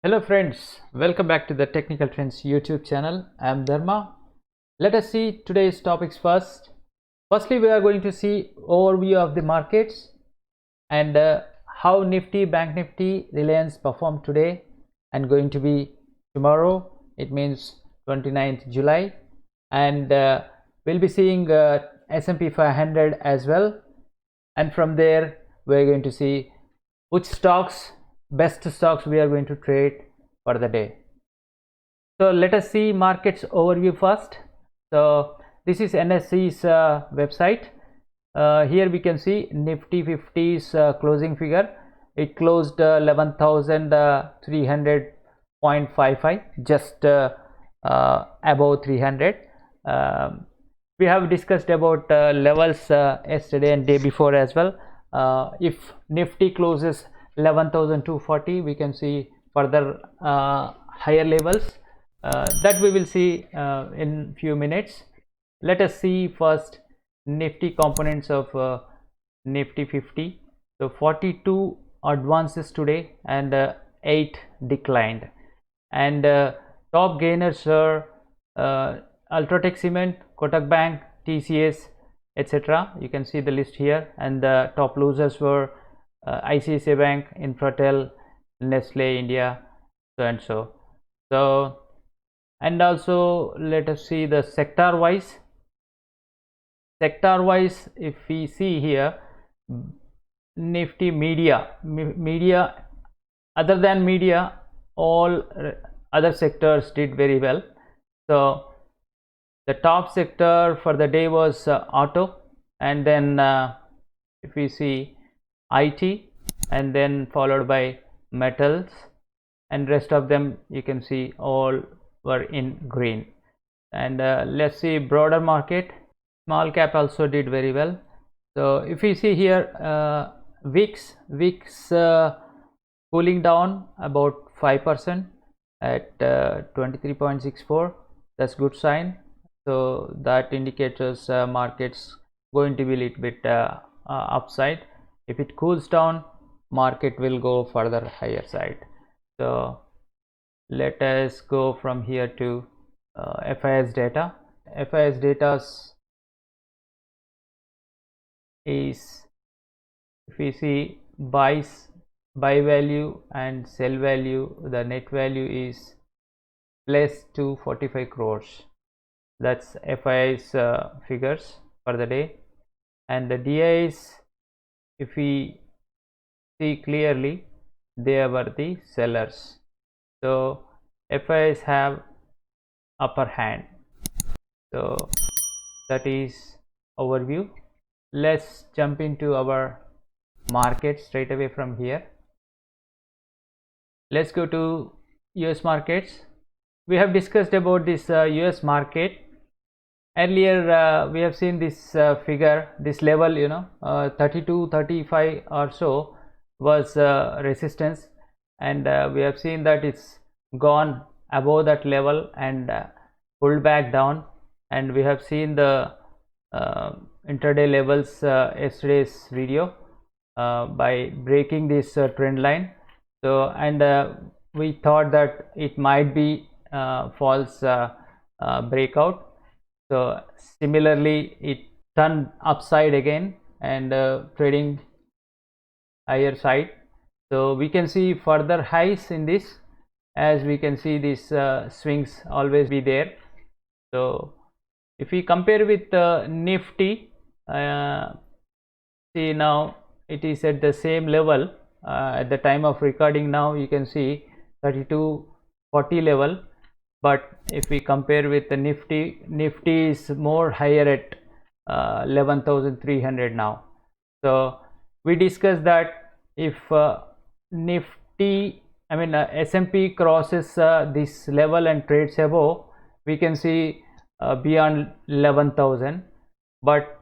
Hello friends, welcome back to the Technical Trends YouTube channel. I am Dharma. Let us see today's topics first. Firstly, we are going to see overview of the markets and how Nifty, Bank Nifty, Reliance performed today and going to be tomorrow. It means 29th July, and we'll be seeing S&P 500 as well. And from there, we're going to see which best stocks we are going to trade for the day. So let us see markets overview first. So this is NSE's website. Here we can see Nifty 50's closing figure. It closed 11,300.55, just above 300. We have discussed about levels yesterday and day before as well. If Nifty closes 11,240, we can see further higher levels that we will see in few minutes. Let us see first Nifty components of Nifty 50. So 42 advances today and 8 declined, and top gainers are Ultratech Cement, Kotak Bank, TCS, etc. You can see the list here, and the top losers were ICICI Bank, Infratel, Nestle India, so and so. And also let us see the sector wise. If we see here, Nifty media, other than media, all other sectors did very well. So the top sector for the day was auto, and then if we see IT, and then followed by metals, and rest of them you can see all were in green. And let's see broader market. Small cap also did very well. So if you see here, VIX cooling down about 5% at 23.64. That's good sign. So that indicates markets going to be a little bit upside. If it cools down, market will go further higher side. So let us go from here to FIS data. FIS data is, if we see buy value and sell value, the net value is plus 245 crores. That's FIS figures for the day. And the DIs, if we see clearly, they were the sellers. So FIs have upper hand. So that is overview. Let's jump into our market straight away from here. Let's go to US markets. We have discussed about this US market earlier. We have seen this figure, this level, 32, 35 or so was resistance, and we have seen that it's gone above that level and pulled back down, and we have seen the intraday levels yesterday's video by breaking this trend line. So, and we thought that it might be false breakout. So similarly it turned upside again and trading higher side. So we can see further highs in this, as we can see these swings always be there. So if we compare with Nifty, see now it is at the same level at the time of recording. Now you can see 3240 level, but if we compare with the Nifty is more higher at 11,300 now. So we discussed that if S&P crosses this level and trades above, we can see beyond 11,000, but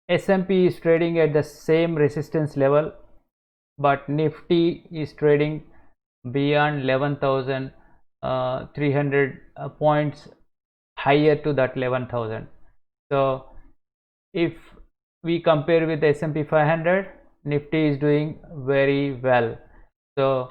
S&P is trading at the same resistance level, but Nifty is trading beyond 11,300 points higher to that 11,000. So if we compare with S&P 500, Nifty is doing very well. So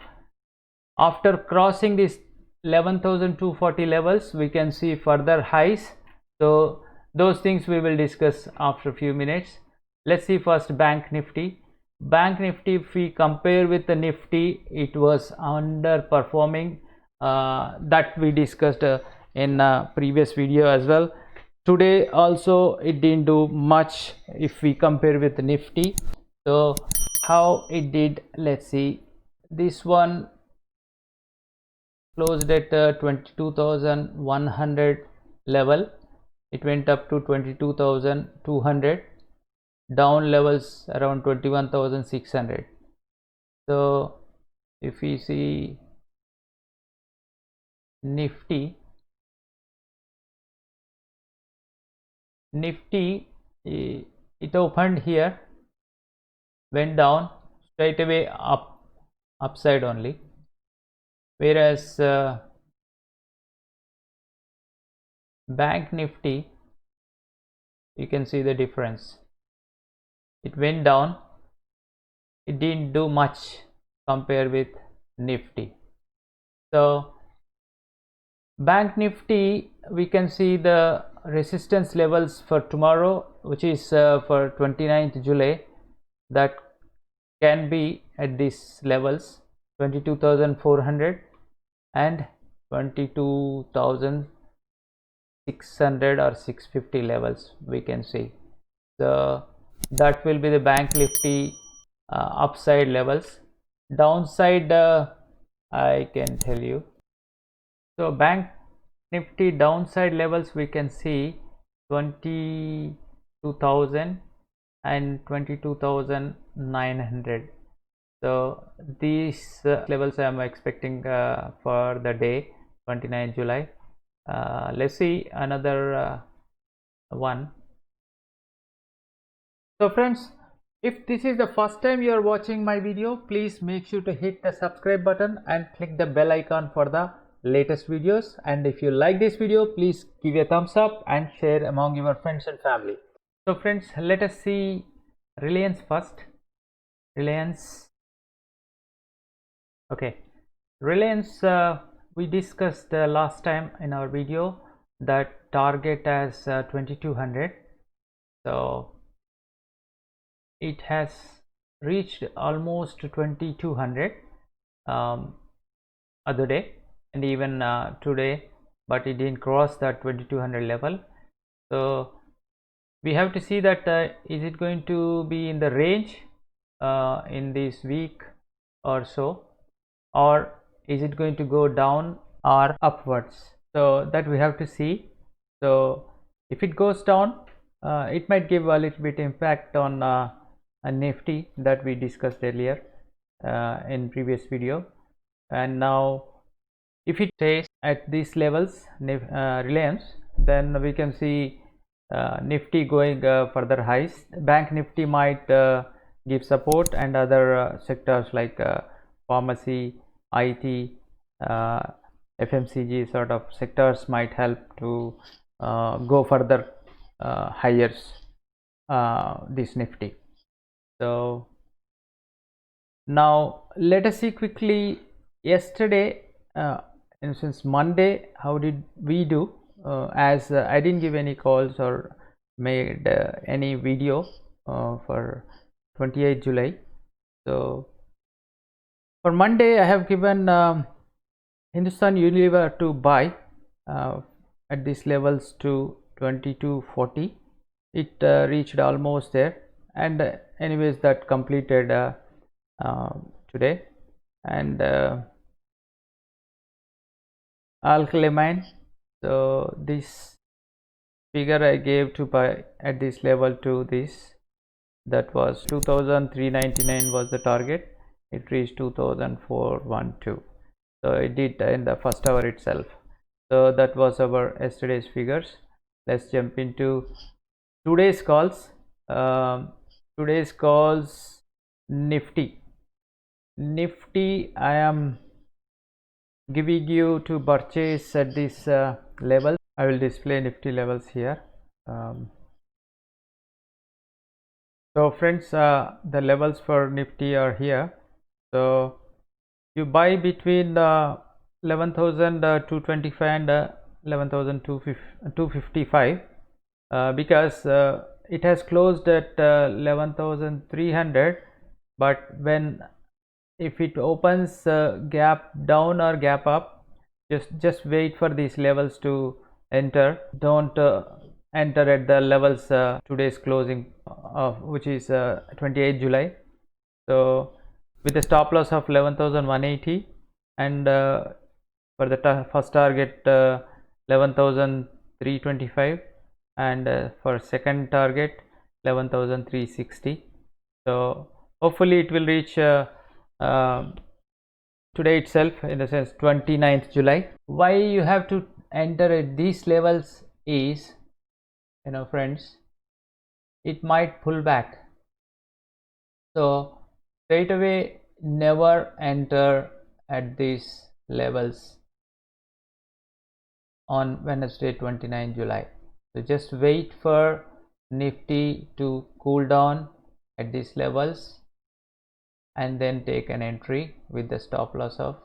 After crossing this 11,240 levels, we can see further highs. So those things we will discuss after a few minutes. Let's see first Bank Nifty. Bank Nifty, if we compare with the Nifty, it was underperforming. That we discussed in previous video as well. Today also it didn't do much if we compare with the Nifty. So how it did, let's see. This one closed at 22,100 level. It went up to 22,200, down levels around 21,600. So if we see Nifty, it opened here, went down, straight away upside only, whereas Bank Nifty, you can see the difference. It went down, it didn't do much compared with Nifty. So Bank Nifty, we can see the resistance levels for tomorrow, which is for 29th July, that can be at these levels, 22,400 and 22,600 or 650 levels we can see. So that will be the Bank Nifty upside levels. Downside, I can tell you. So Bank Nifty downside levels we can see 22,000 and 22,900. So these levels I am expecting for the day 29 July. Let's see another one. So friends, if this is the first time you are watching my video, please make sure to hit the subscribe button and click the bell icon for the latest videos. And if you like this video, please give a thumbs up and share among your friends and family. So friends, let us see Reliance first. Reliance. Okay, Reliance, we discussed last time in our video that target as 2200. So it has reached almost 2200 other day and even today, but it didn't cross that 2200 level. So we have to see that is it going to be in the range in this week or so, or is it going to go down or upwards? So that we have to see. So if it goes down, it might give a little bit impact on a Nifty that we discussed earlier in previous video. And now if it stays at these levels, Reliance, then we can see Nifty going further highs. Bank Nifty might give support, and other sectors like pharmacy, IT, FMCG sort of sectors might help to go further higher this Nifty. So now let us see quickly yesterday, and since Monday, how did we do? As I didn't give any calls or made any video for 28th July. So for Monday, I have given Hindustan Unilever to buy at these levels to 2240. It reached almost there, and anyways that completed today. And Alkylamine, so this figure I gave to buy at this level to this, that was 2,399 was the target. It reached 2,412. So it did in the first hour itself. So that was our yesterday's figures. Let's jump into today's calls. Today's calls, Nifty I am giving you to purchase at this level. I will display Nifty levels here. So friends, the levels for Nifty are here. So you buy between 11,225 and 11,255 because it has closed at 11,300, but when if it opens gap down or gap up, just wait for these levels to enter. Don't enter at the levels today's closing which is 28 July. So with a stop loss of 11,180 and for the first target 11,325 and for second target 11,360. so hopefully it will reach today itself, in the sense 29th July. Why you have to enter at these levels is, friends, it might pull back. So straight away never enter at these levels on Wednesday 29 July. So just wait for Nifty to cool down at these levels and then take an entry with the stop loss of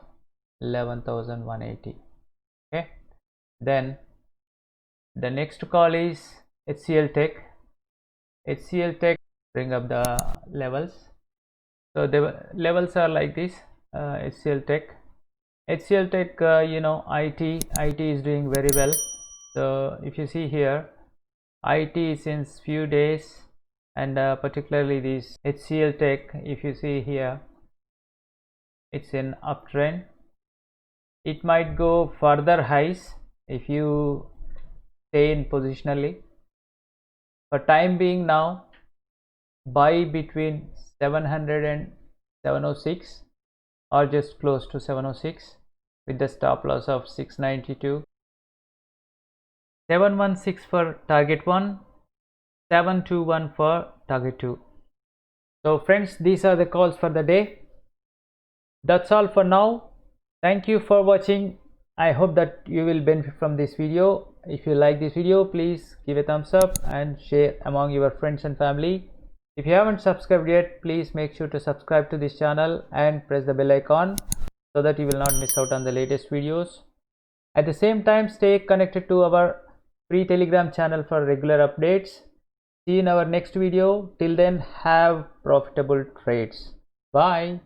11,180. Okay, then the next call is HCL Tech. HCL Tech, bring up the levels. So the levels are like this. HCL Tech, IT is doing very well. So if you see here, IT since few days, and particularly this HCL Tech, if you see here, it's in uptrend. It might go further highs if you stay in positionally. For time being now, buy between 700 and 706 or just close to 706 with the stop loss of 692. 716 for target 1, 721 for target 2. So friends, these are the calls for the day. That's all for now. Thank you for watching. I hope that you will benefit from this video. If you like this video, please give a thumbs up and share among your friends and family. If you haven't subscribed yet, please make sure to subscribe to this channel and press the bell icon so that you will not miss out on the latest videos. At the same time, stay connected to our free Telegram channel for regular updates. See you in our next video. Till then, have profitable trades. Bye.